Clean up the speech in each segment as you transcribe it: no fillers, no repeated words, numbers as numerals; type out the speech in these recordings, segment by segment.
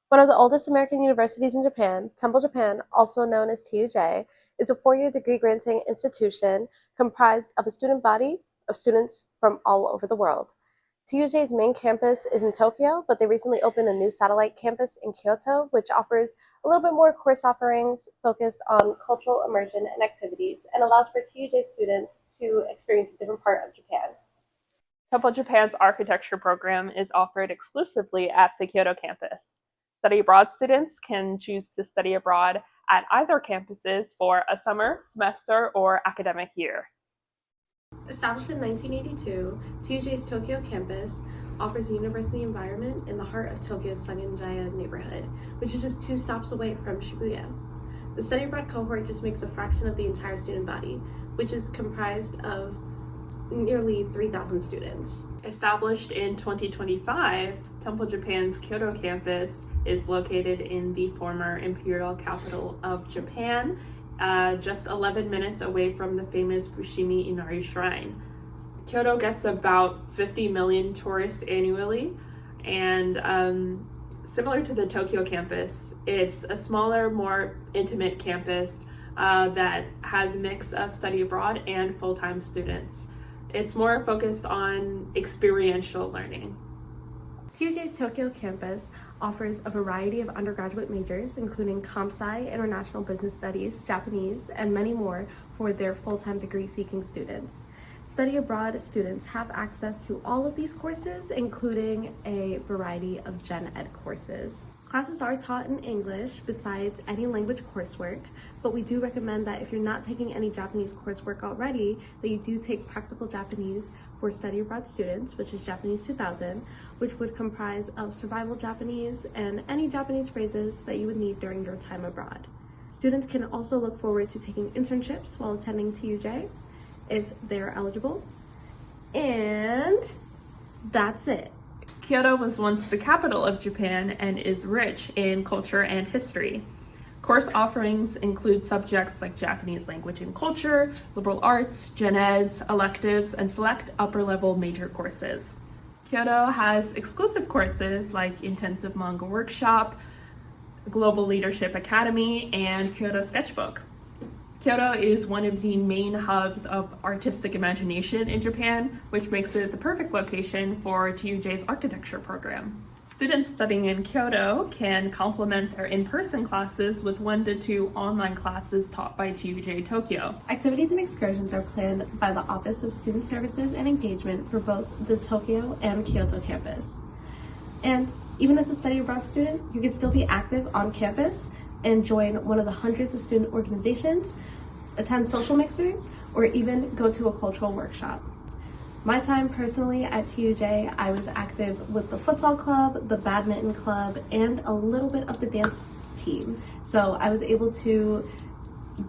One of the oldest American universities in Japan, Temple Japan, also known as TUJ, is a four-year degree-granting institution comprised of a student body of students from all over the world. TUJ's main campus is in Tokyo, but they recently opened a new satellite campus in Kyoto, which offers a little bit more course offerings focused on cultural immersion and activities and allows for TUJ students to experience a different part of Japan. Temple Japan's architecture program is offered exclusively at the Kyoto campus. Study abroad students can choose to study abroad at either campuses for a summer, semester, or academic year. Established in 1982, TUJ's Tokyo campus offers a university environment in the heart of Tokyo's Sangenjaya neighborhood, which is just 2 stops away from Shibuya. The study abroad cohort just makes a fraction of the entire student body, which is comprised of nearly 3,000 students. Established in 2025, Temple Japan's Kyoto campus is located in the former imperial capital of Japan, just 11 minutes away from the famous Fushimi Inari Shrine. Kyoto gets about 50 million tourists annually, and similar to the Tokyo campus, it's a smaller, more intimate campus that has a mix of study abroad and full-time students. It's more focused on experiential learning. TUJ's Tokyo campus offers a variety of undergraduate majors, including Comp Sci, International Business Studies, Japanese, and many more for their full-time degree-seeking students. Study abroad students have access to all of these courses, including a variety of gen ed courses. Classes are taught in English besides any language coursework, but we do recommend that if you're not taking any Japanese coursework already, that you do take practical Japanese for study abroad students, which is Japanese 2000, which would comprise of survival Japanese and any Japanese phrases that you would need during your time abroad. Students can also look forward to taking internships while attending TUJ if they're eligible. And that's it. Kyoto was once the capital of Japan and is rich in culture and history. Course offerings include subjects like Japanese language and culture, liberal arts, gen eds, electives, and select upper-level major courses. Kyoto has exclusive courses like Intensive Manga Workshop, Global Leadership Academy, and Kyoto Sketchbook. Kyoto is one of the main hubs of artistic imagination in Japan, which makes it the perfect location for TUJ's architecture program. Students studying in Kyoto can complement their in-person classes with 1 to 2 online classes taught by TUJ Tokyo. Activities and excursions are planned by the Office of Student Services and Engagement for both the Tokyo and Kyoto campus. And even as a study abroad student, you can still be active on campus and join one of the hundreds of student organizations, attend social mixers, or even go to a cultural workshop. My time personally at TUJ, I was active with the futsal club, the badminton club, and a little bit of the dance team. So I was able to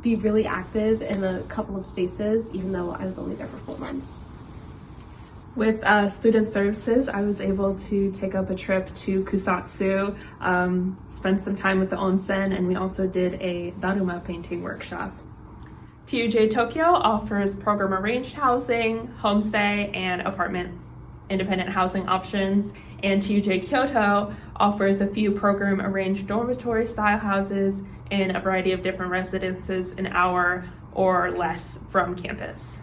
be really active in a couple of spaces, even though I was only there for 4 months. With student services, I was able to take up a trip to Kusatsu, spend some time with the onsen, and we also did a Daruma painting workshop. TUJ Tokyo offers program arranged housing, homestay, and apartment independent housing options, and TUJ Kyoto offers a few program arranged dormitory style houses in a variety of different residences an hour or less from campus.